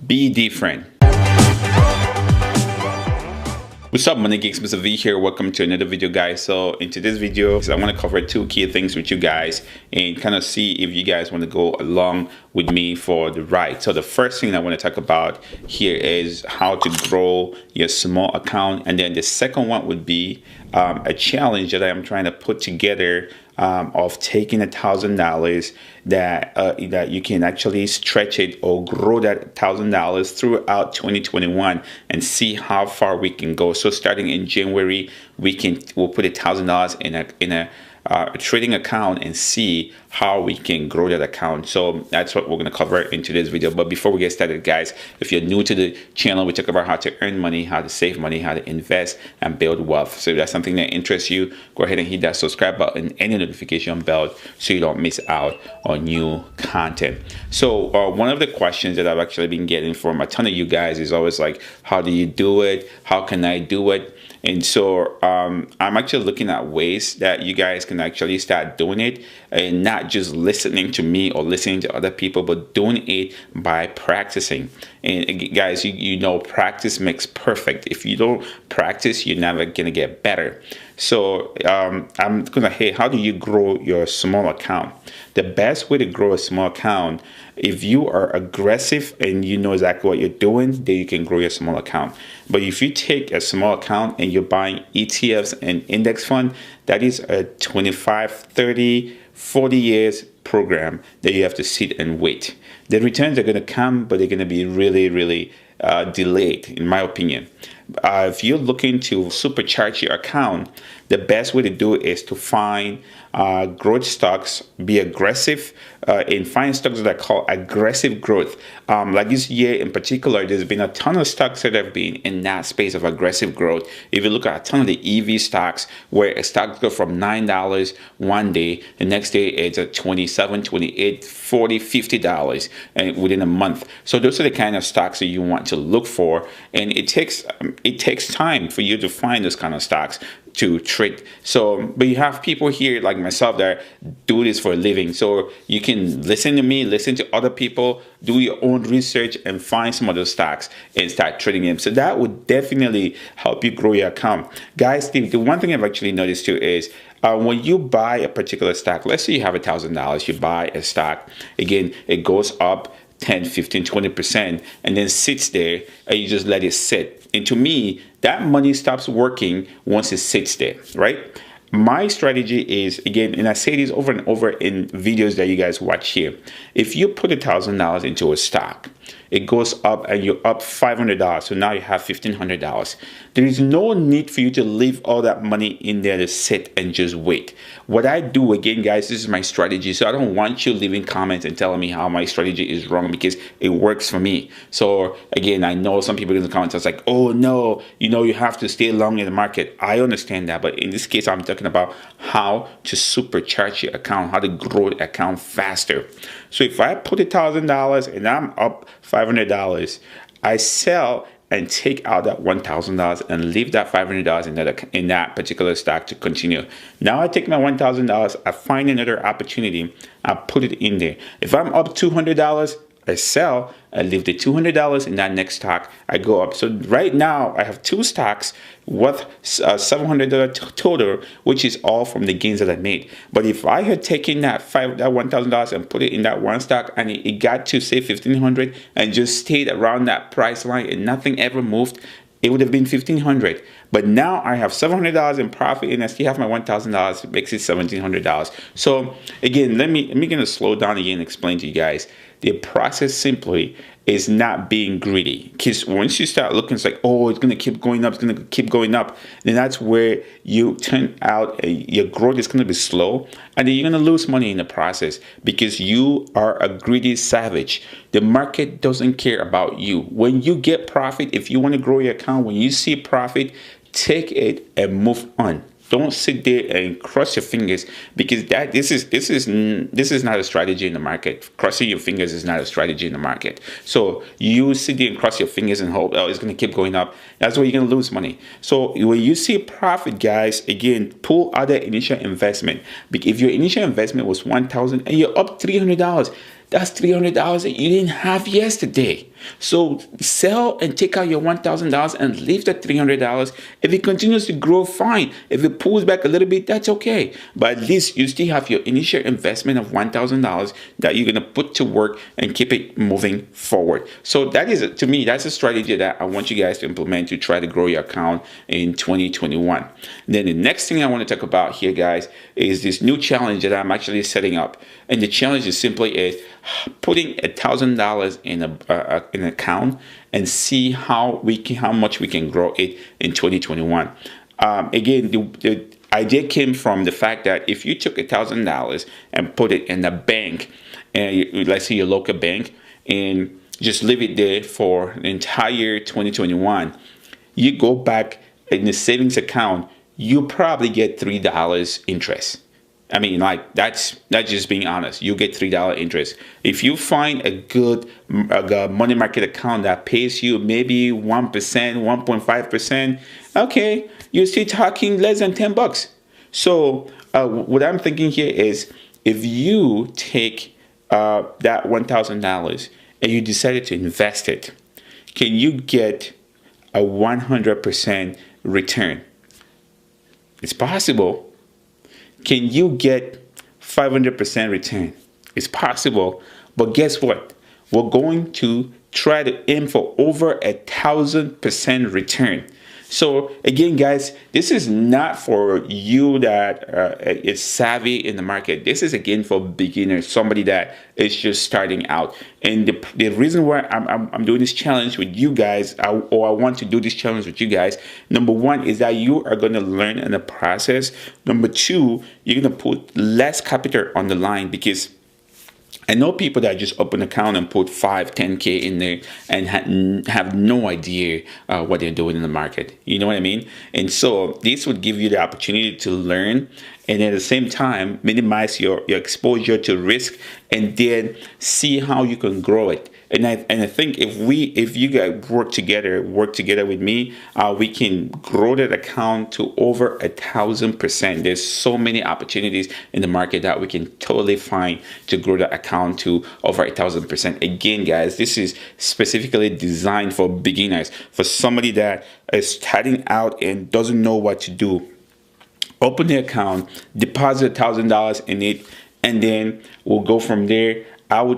Be different. What's up, Money Geeks? Mr. V here. Welcome to another video, guys. So in today's video, I want to cover two key things with you guys and kind of see if you guys want to go along with me for the ride. So the first thing I want to talk about here is how to grow your small account, and then the second one would be a challenge that I'm trying to put together of taking $1,000 that you can actually stretch it or grow that $1,000 throughout 2021 and see how far we can go. So starting in January, we'll put $1,000 in a trading account and see how we can grow that account. So that's what we're going to cover in today's video. But before we get started, guys, if you're new to the channel, we talk about how to earn money, how to save money, how to invest and build wealth. So if that's something that interests you, go ahead and hit that subscribe button and the notification bell so you don't miss out on new content. So one of the questions that I've actually been getting from a ton of you guys is always like, how do you do it? How can I do it? And so I'm actually looking at ways that you guys can actually start doing it, and not just listening to me or listening to other people, but doing it by practicing. And guys, you know, practice makes perfect. If you don't practice, you're never gonna get better. So I'm gonna, hey, how do you grow your small account? The best way to grow a small account, if you are aggressive and you know exactly what you're doing, then you can grow your small account. But if you take a small account and you're buying ETFs and index fund, that is a 25, 30, 40 years program that you have to sit and wait. The returns are going to come, but they're going to be really, really delayed, in my opinion. If you're looking to supercharge your account, the best way to do it is to find growth stocks, be aggressive in finding stocks that are called aggressive growth. Like this year in particular, there's been a ton of stocks that have been in that space of aggressive growth. If you look at a ton of the EV stocks, where a stock goes from $9 one day, the next day it's at $27, $28, $40, $50 and within a month. So those are the kind of stocks that you want to look for, and it takes time for you to find those kind of stocks to trade. So, but you have people here like myself that do this for a living. So you can listen to me, listen to other people, do your own research and find some of those stocks and start trading them. So that would definitely help you grow your account. Guys, the one thing I've actually noticed too is when you buy a particular stock, let's say you have $1,000, you buy a stock, again, it goes up 10, 15, 20%, and then sits there and you just let it sit. And to me, that money stops working once it sits there, right? My strategy is, again, and I say this over and over in videos that you guys watch here. If you put $1,000 into a stock, it goes up and you're up $500. So now you have $1,500. There is no need for you to leave all that money in there to sit and just wait. What I do, again, guys, this is my strategy. So I don't want you leaving comments and telling me how my strategy is wrong, because it works for me. So again, I know some people in the comments are like, oh no, you know, you have to stay long in the market. I understand that. But in this case, I'm talking about how to supercharge your account, how to grow the account faster. So if I put $1,000 and I'm up $500, I sell and take out that $1,000 and leave that $500 in that particular stock to continue. Now I take my $1,000, I find another opportunity, I put it in there. If I'm up $200, I sell, I leave the $200 in that next stock, I go up. So right now I have two stocks worth $700 total, which is all from the gains that I made. But if I had taken that $1,000 and put it in that one stock and it got to say $1,500 and just stayed around that price line and nothing ever moved, it would have been $1,500. But now I have $700 in profit and I still have my $1,000, makes it $1,700. So again, let me gonna slow down again and explain to you guys. The process simply is not being greedy, because once you start looking, it's like, oh, it's gonna keep going up, it's gonna keep going up, then that's where you turn out your growth is gonna be slow, and then you're gonna lose money in the process because you are a greedy savage. The market doesn't care about you. When you get profit, if you want to grow your account, when you see profit, take it and move on. Don't sit there and cross your fingers, because this is not a strategy in the market. Crossing your fingers is not a strategy in the market. So you sit there and cross your fingers and hope, oh, it's going to keep going up. That's where you're going to lose money. So when you see profit, guys, again, pull out the initial investment. If your initial investment was $1,000 and you're up $300, That's $300 that you didn't have yesterday. So sell and take out your $1,000 and leave the $300. If it continues to grow, fine. If it pulls back a little bit, that's okay. But at least you still have your initial investment of $1,000 that you're going to put to work and keep it moving forward. So that is, to me, that's a strategy that I want you guys to implement to try to grow your account in 2021. Then the next thing I want to talk about here, guys, is this new challenge that I'm actually setting up. And the challenge is simply putting $1,000 in an account and see how much we can grow it in 2021. Again, the idea came from the fact that if you took $1,000 and put it in a bank, and let's say your local bank, and just leave it there for the entire 2021, you go back in the savings account, you probably get $3 interest. I mean, like, that's just being honest. You get $3 interest. If you find a good money market account that pays you maybe 1%, 1.5%, okay, you're still talking less than $10. So what I'm thinking here is, if you take that $1,000 and you decided to invest it, can you get a 100% return? It's possible. Can you get 500% return? It's possible. But guess what? We're going to try to aim for over 1,000% return. So again, guys, this is not for you that is savvy in the market. This is, again, for beginners, somebody that is just starting out. And the reason why I'm doing this challenge with you guys, or I want to do this challenge with you guys, number one is that you are going to learn in the process. Number two, you're going to put less capital on the line, because I know people that just open an account and put 5, 10K in there and have no idea what they're doing in the market. You know what I mean? And so this would give you the opportunity to learn, and at the same time minimize your exposure to risk, and then see how you can grow it. And I think if you guys work together with me, we can grow that account to over 1,000%. There's so many opportunities in the market that we can totally find to grow that account to over 1,000%. Again, guys, this is specifically designed for beginners, for somebody that is starting out and doesn't know what to do. Open the account, deposit $1,000 in it, and then we'll go from there.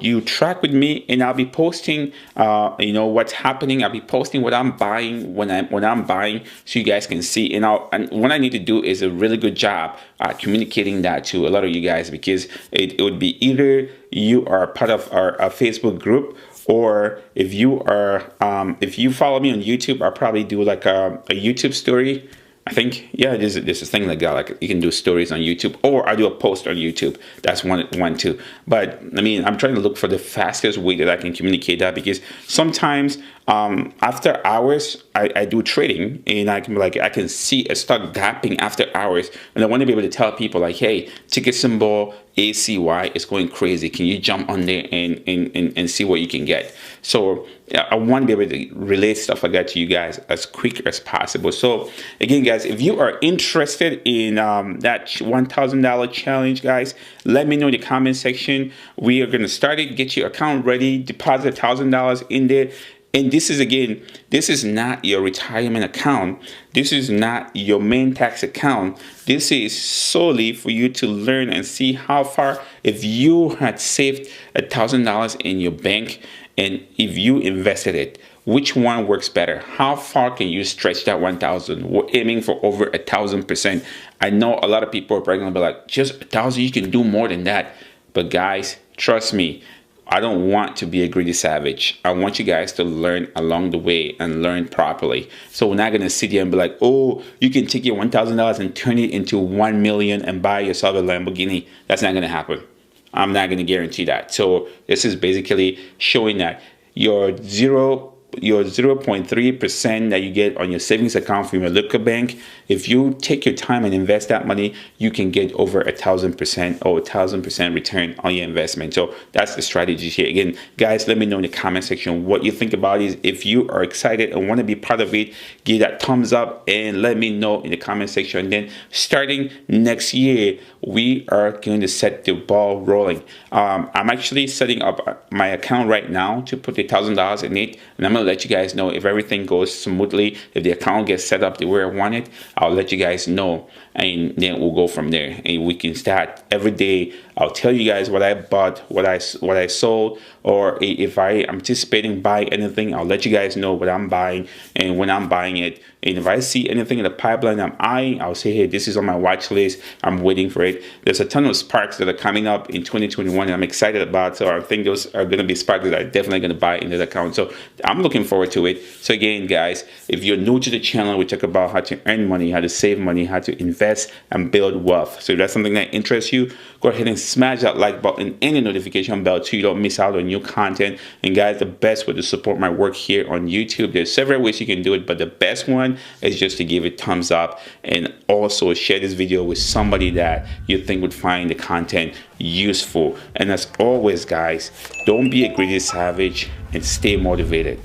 You track with me, and I'll be posting, what's happening. I'll be posting what I'm buying when I'm buying, so you guys can see. And what I need to do is a really good job communicating that to a lot of you guys, because it would be either you are part of our Facebook group, or if you follow me on YouTube, I'll probably do like a YouTube story. I think, yeah, there's a thing like that. Like, you can do stories on YouTube, or I do a post on YouTube. That's one too. But I mean, I'm trying to look for the fastest way that I can communicate that, because sometimes after hours I do trading, and I can see a stock gapping after hours, and I want to be able to tell people like, hey, ticket symbol ACY is going crazy. Can you jump on there and see what you can get? So I want to be able to relate stuff like that to you guys as quick as possible. So again, guys, if you are interested in that $1,000 challenge, guys, let me know in the comment section. We are going to start it, get your account ready, deposit $1,000 in there. And this is not your retirement account. This is not your main tax account. This is solely for you to learn and see how far, if you had saved $1,000 in your bank and if you invested it, which one works better? How far can you stretch that 1,000? We're aiming for over 1,000%. I know a lot of people are probably gonna be like, just 1,000, you can do more than that. But guys, trust me, I don't want to be a greedy savage. I want you guys to learn along the way and learn properly. So we're not going to sit here and be like, oh, you can take your $1,000 and turn it into 1 million and buy yourself a Lamborghini. That's not going to happen. I'm not going to guarantee that. So this is basically showing that your zero 0.3% that you get on your savings account from your local bank, if you take your time and invest that money, you can get over 1,000% or 1,000% return on your investment. So that's the strategy here. Again, guys, let me know in the comment section what you think about it. If you are excited and want to be part of it, give that thumbs up and let me know in the comment section. And then starting next year, we are going to set the ball rolling. I'm actually setting up my account right now to put $1,000 in it, and I'm gonna let you guys know if everything goes smoothly, if the account gets set up the way I want it. I'll let you guys know, and then we'll go from there, and we can start every day. I'll tell you guys what I bought, what I sold, or if I am anticipating buying anything, I'll let you guys know what I'm buying and when I'm buying it. And if I see anything in the pipeline I'm eyeing, I'll say, hey, this is on my watch list. I'm waiting for it. There's a ton of sparks that are coming up in 2021 and I'm excited about. So I think those are going to be sparks that I'm definitely going to buy in that account. So I'm looking forward to it. So again, guys, if you're new to the channel, we talk about how to earn money, how to save money, how to invest and build wealth. So if that's something that interests you, go ahead and smash that like button and the notification bell so you don't miss out on new content. And guys, the best way to support my work here on YouTube, there's several ways you can do it, but the best one is just to give it thumbs up and also share this video with somebody that you think would find the content useful. And as always, guys, don't be a greedy savage and stay motivated.